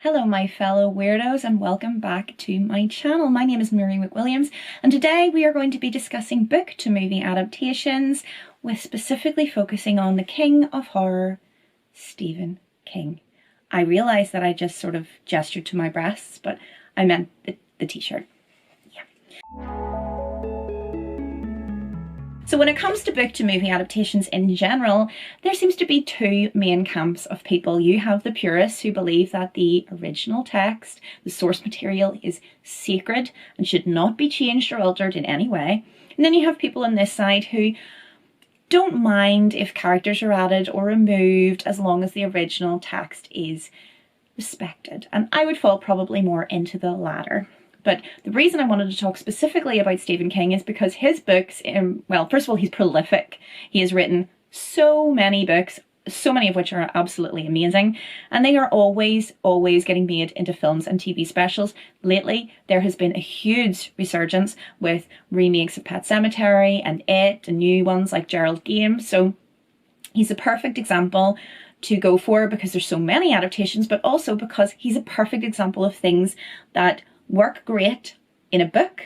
Hello my fellow weirdos and welcome back to my channel. My name is Mary McWilliams and today we are going to be discussing book to movie adaptations with specifically focusing on the king of horror, Stephen King. I realise that I just sort of gestured to my breasts, but I meant the t-shirt. So when it comes to book to movie adaptations in general, there seems to be two main camps of people. You have the purists who believe that the original text, the source material, is sacred and should not be changed or altered in any way. And then you have people on this side who don't mind if characters are added or removed as long as the original text is respected. And I would fall probably more into the latter. But the reason I wanted to talk specifically about Stephen King is because his books, well, first of all, he's prolific. He has written so many books, so many of which are absolutely amazing. And they are always getting made into films and TV specials. Lately, there has been a huge resurgence with remakes of Pet Semetary and It and new ones like Gerald Game. So he's a perfect example to go for because there's so many adaptations, but also because he's a perfect example of things that work great in a book,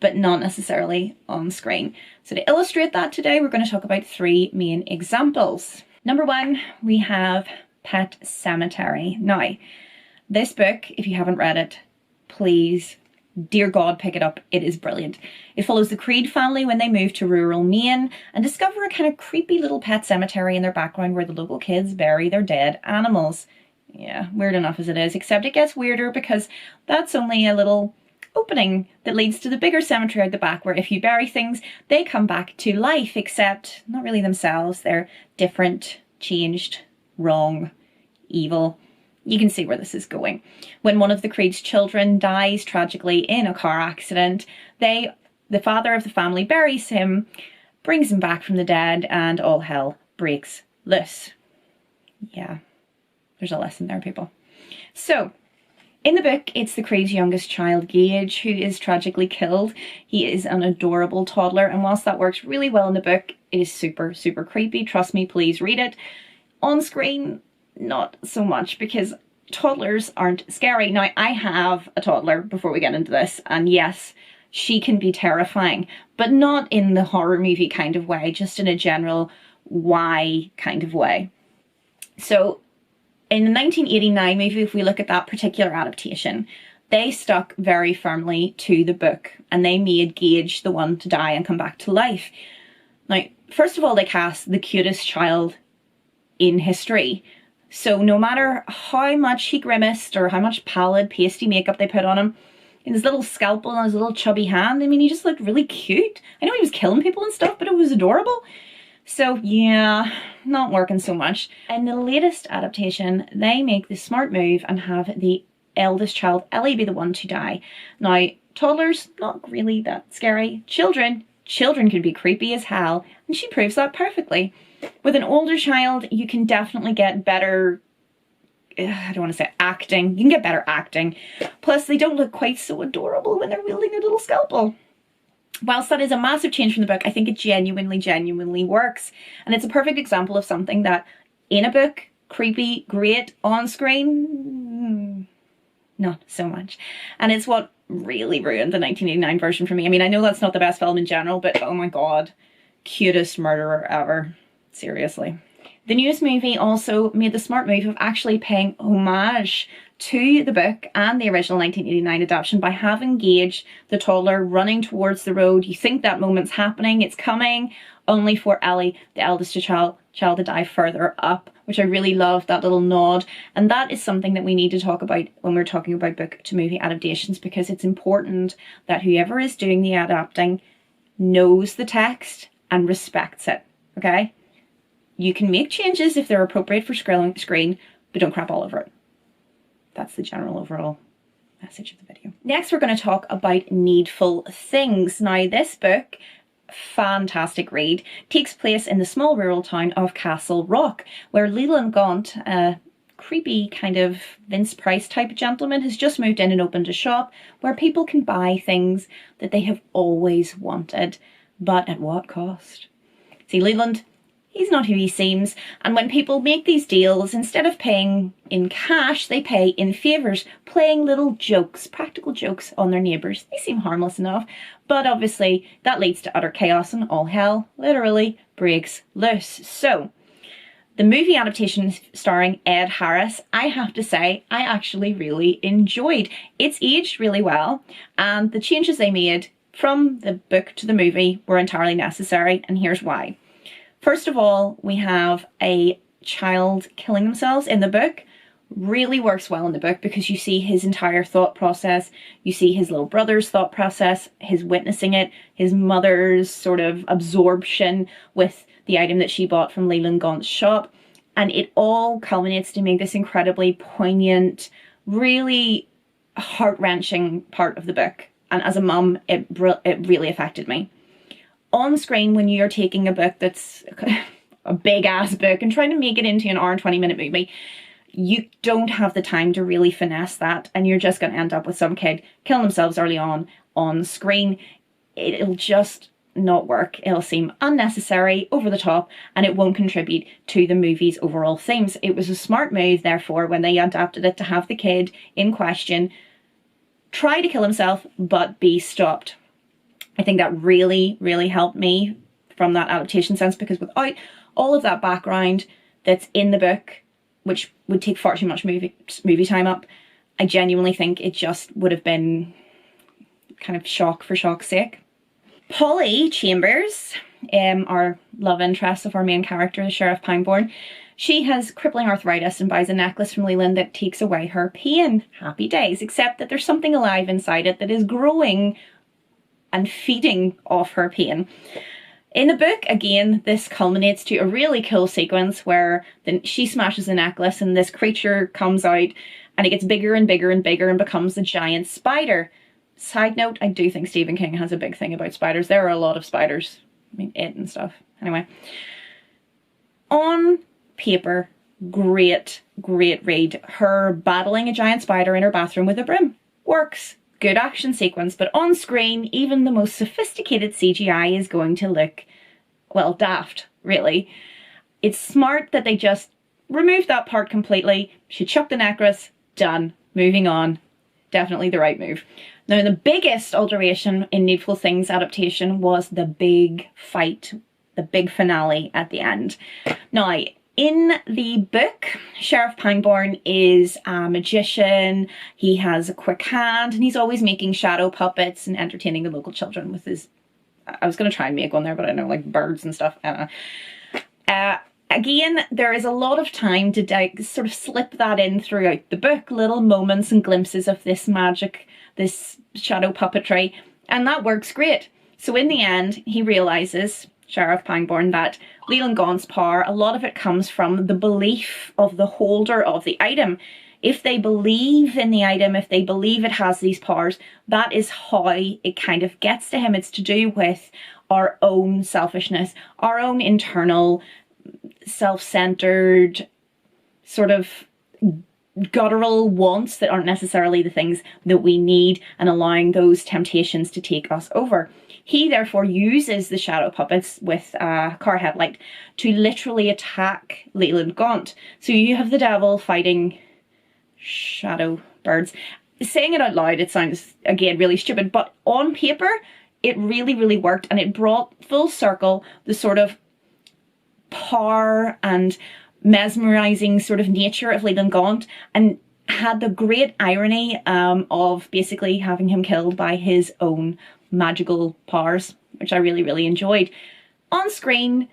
but not necessarily on screen. So to illustrate that today, we're going to talk about three main examples. Number one, we have Pet Semetary. Now, this book, if you haven't read it, please, dear God, pick it up. It is brilliant. It follows the Creed family when they move to rural Maine and discover a kind of creepy little pet cemetery in their background where the local kids bury their dead animals. Yeah, weird enough as it is, except it gets weirder because that's only a little opening that leads to the bigger cemetery at the back where if you bury things, they come back to life, except not really themselves. They're different, changed, wrong, evil. You can see where this is going. When one of the Creed's children dies tragically in a car accident, the father of the family buries him, brings him back from the dead, and all hell breaks loose. Yeah. There's a lesson there, people. So, in the book, it's the Creed's youngest child, Gage, who is tragically killed. He is an adorable toddler, and whilst that works really well in the book, it is super creepy. Trust me, please read it. On screen, not so much, because toddlers aren't scary. Now, I have a toddler before we get into this, and yes, she can be terrifying, but not in the horror movie kind of way, just in a general why kind of way. So, in the 1989 movie, if we look at that particular adaptation, they stuck very firmly to the book and they made Gage the one to die and come back to life. Now, first of all, they cast the cutest child in history. So no matter how much he grimaced or how much pallid, pasty makeup they put on him, in his little scalpel and his little chubby hand, I mean, he just looked really cute. I know he was killing people and stuff, but it was adorable. So yeah, not working so much. In the latest adaptation, they make the smart move and have the eldest child, Ellie, be the one to die. Now, toddlers, not really that scary. Children can be creepy as hell, and she proves that perfectly. With an older child, you can definitely get better, I don't want to say acting, you can get better acting. Plus, they don't look quite so adorable when they're wielding a little scalpel. Whilst that is a massive change from the book, I think it genuinely works. And it's a perfect example of something that, in a book, creepy, great, on screen, not so much. And it's what really ruined the 1989 version for me. I mean, I know that's not the best film in general, but oh my God, cutest murderer ever. Seriously. The newest movie also made the smart move of actually paying homage to the book and the original 1989 adaptation by having Gage, the toddler, running towards the road. You think that moment's happening, it's coming, only for Ellie, the eldest child to die further up, which I really love, that little nod. And that is something that we need to talk about when we're talking about book to movie adaptations, because it's important that whoever is doing the adapting knows the text and respects it, okay? You can make changes if they're appropriate for screen, but don't crap all over it. That's the general overall message of the video. Next, we're going to talk about Needful Things. Now, this book, fantastic read, takes place in the small rural town of Castle Rock, where Leland Gaunt, a creepy kind of Vince Price type gentleman, has just moved in and opened a shop where people can buy things that they have always wanted, but at what cost? See, Leland he's not who he seems. And when people make these deals, instead of paying in cash, they pay in favours, playing little jokes, practical jokes on their neighbours. They seem harmless enough, but obviously that leads to utter chaos and all hell literally breaks loose. So the movie adaptation starring Ed Harris, I have to say, I actually really enjoyed. It's aged really well, and the changes they made from the book to the movie were entirely necessary, and here's why. First of all, we have a child killing themselves in the book. Really works well in the book because you see his entire thought process, you see his little brother's thought process, his witnessing it, his mother's sort of absorption with the item that she bought from Leland Gaunt's shop, and it all culminates to make this incredibly poignant, really heart-wrenching part of the book. And as a mum, it really affected me. On screen, when you're taking a book that's a big ass book and trying to make it into an hour and 20-minute movie, you don't have the time to really finesse that, and you're just going to end up with some kid killing themselves early on screen. It'll just not work. It'll seem unnecessary, over the top, and it won't contribute to the movie's overall themes. It was a smart move, therefore, when they adapted it, to have the kid in question try to kill himself but be stopped. I think that really, really helped me from that adaptation sense, because without all of that background that's in the book, which would take far too much movie time up, I genuinely think it just would have been kind of shock for shock's sake. Polly Chambers, our love interest of our main character, Sheriff Pangborn, she has crippling arthritis and buys a necklace from Leland that takes away her pain. Happy days, except that there's something alive inside it that is growing and feeding off her pain. In the book, again, this culminates to a really cool sequence where she smashes the necklace and this creature comes out and it gets bigger and bigger and bigger and becomes a giant spider. Side note, I do think Stephen King has a big thing about spiders. There are a lot of spiders. I mean, it and stuff. Anyway. On paper, great read. Her battling a giant spider in her bathroom with a broom. Works. Good action sequence, but on screen, even the most sophisticated CGI is going to look, well, daft, really. It's smart that they just removed that part completely. She chucked the necklace, done, moving on. Definitely the right move. Now, the biggest alteration in Needful Things adaptation was the big fight, the big finale at the end. Now, in the book, Sheriff Pangborn is a magician, he has a quick hand, and he's always making shadow puppets and entertaining the local children with his, I was going to try and make one there, but I don't know, like birds and stuff. I don't know. Again, there is a lot of time to sort of slip that in throughout the book, little moments and glimpses of this magic, this shadow puppetry, and that works great. So in the end, he realises, Sheriff Pangborn, that Leland Gaunt's power, a lot of it comes from the belief of the holder of the item. If they believe in the item, if they believe it has these powers, that is how it kind of gets to him. It's to do with our own selfishness, our own internal self-centered sort of guttural wants that aren't necessarily the things that we need, and allowing those temptations to take us over. He therefore uses the shadow puppets with a car headlight to literally attack Leland Gaunt. So you have the devil fighting shadow birds. Saying it out loud, it sounds, again, really stupid, but on paper, it really, really worked, and it brought full circle the sort of power and mesmerizing sort of nature of Leland Gaunt, and had the great irony of basically having him killed by his own magical powers, which I really, really enjoyed. On screen,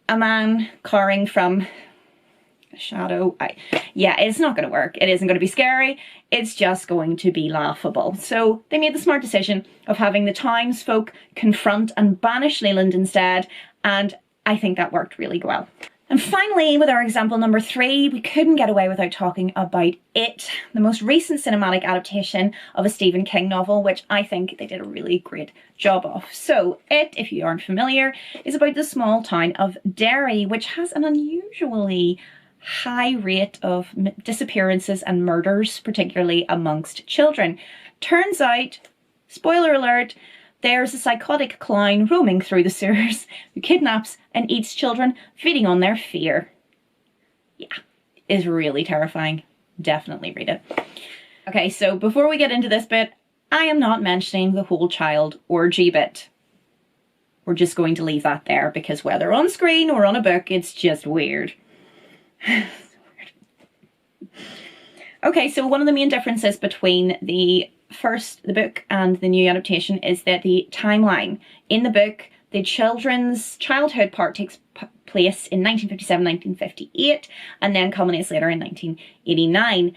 a man cowering from a shadow. Yeah, it's not going to work. It isn't going to be scary. It's just going to be laughable. So they made the smart decision of having the townsfolk confront and banish Leland instead, and I think that worked really well. And finally, with our example number 3, we couldn't get away without talking about It, the most recent cinematic adaptation of a Stephen King novel, which I think they did a really great job of. So It, if you aren't familiar, is about the small town of Derry, which has an unusually high rate of disappearances and murders, particularly amongst children. Turns out, spoiler alert, There's a psychotic clown roaming through the sewers who kidnaps and eats children, feeding on their fear. Yeah, is really terrifying. Definitely read it. Okay, so before we get into this bit, I am not mentioning the whole child orgy bit. We're just going to leave that there because whether on screen or on a book, it's just weird. Okay, so one of the main differences between the book and the new adaptation is that the timeline. In the book, the children's childhood part takes place in 1957, 1958, and then culminates later in 1989.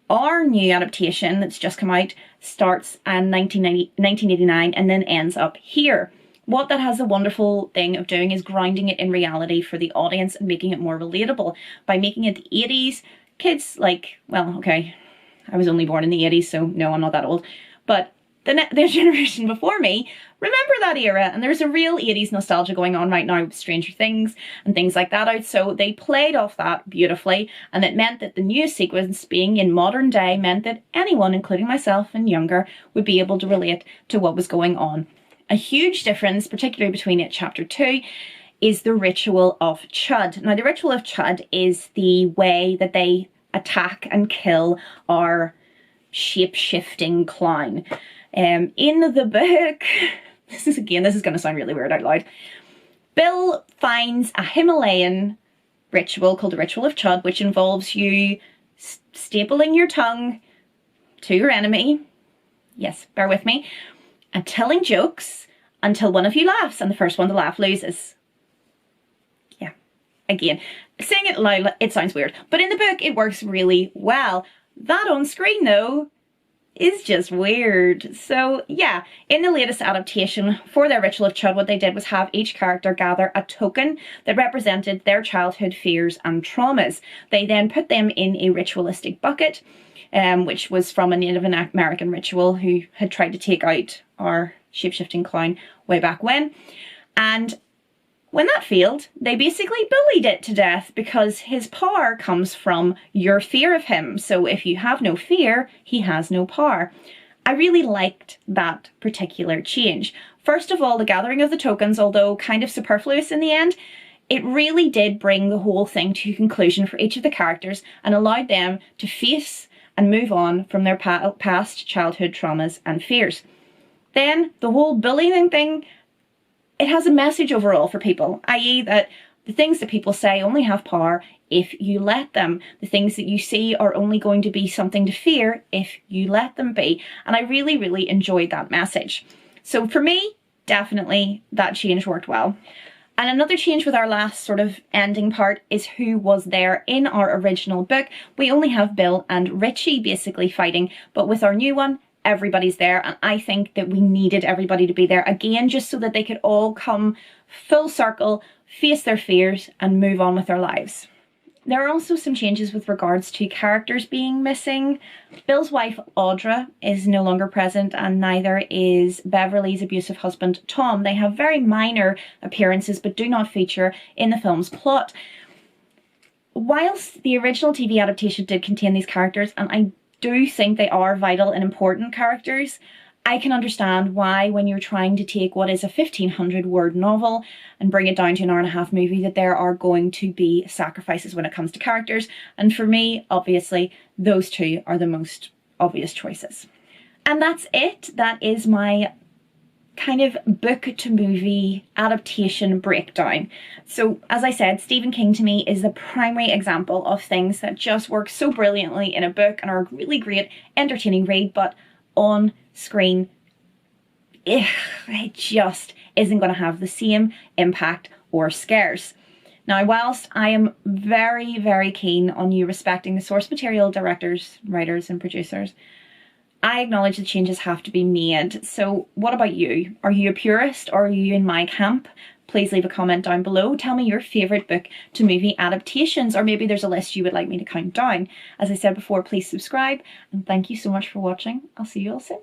Our new adaptation that's just come out starts in 1989 and then ends up here. What that has a wonderful thing of doing is grounding it in reality for the audience and making it more relatable. By making it the 80s, kids like, well, okay, I was only born in the 80s, so no, I'm not that old. But the generation before me remember that era, and there's a real 80s nostalgia going on right now with Stranger Things and things like that out, so they played off that beautifully, and it meant that the new sequence being in modern day meant that anyone, including myself and younger, would be able to relate to what was going on. A huge difference, particularly between it chapter 2, is the ritual of Chud. Now, the ritual of Chud is the way that they attack and kill our shape-shifting clown. In the book, this is going to sound really weird out loud. Bill finds a Himalayan ritual called the Ritual of Chud, which involves you stapling your tongue to your enemy. Yes, bear with me. And telling jokes until one of you laughs, and the first one to laugh loses. Yeah, again, saying it loud, it sounds weird, but in the book it works really well. That on screen though is just weird. So yeah, in the latest adaptation for their Ritual of Chud, what they did was have each character gather a token that represented their childhood fears and traumas. They then put them in a ritualistic bucket, which was from a Native American ritual who had tried to take out our shape-shifting clown way back when. And when that failed, they basically bullied it to death because his power comes from your fear of him. So if you have no fear, he has no power. I really liked that particular change. First of all, the gathering of the tokens, although kind of superfluous in the end, it really did bring the whole thing to a conclusion for each of the characters and allowed them to face and move on from their past childhood traumas and fears. Then the whole bullying thing, it has a message overall for people, i.e. that the things that people say only have power if you let them. The things that you see are only going to be something to fear if you let them be. And I really, really enjoyed that message. So for me, definitely that change worked well. And another change with our last sort of ending part is who was there. In our original book, we only have Bill and Richie basically fighting, but with our new one, everybody's there, and I think that we needed everybody to be there again just so that they could all come full circle, face their fears and move on with their lives. There are also some changes with regards to characters being missing. Bill's wife Audra is no longer present, and neither is Beverly's abusive husband Tom. They have very minor appearances but do not feature in the film's plot. Whilst the original TV adaptation did contain these characters, and I do think they are vital and important characters, I can understand why when you're trying to take what is a 1,500 word novel and bring it down to an hour-and-a-half movie that there are going to be sacrifices when it comes to characters. And for me, obviously, those two are the most obvious choices. And that's it. That is my kind of book to movie adaptation breakdown. So as I said, Stephen King to me is the primary example of things that just work so brilliantly in a book and are a really great entertaining read, but on screen it just isn't going to have the same impact or scares. Now, whilst I am very, very keen on you respecting the source material directors, writers and producers, I acknowledge the changes have to be made. So what about you? Are you a purist or are you in my camp? Please leave a comment down below. Tell me your favourite book to movie adaptations, or maybe there's a list you would like me to count down. As I said before, please subscribe, and thank you so much for watching. I'll see you all soon.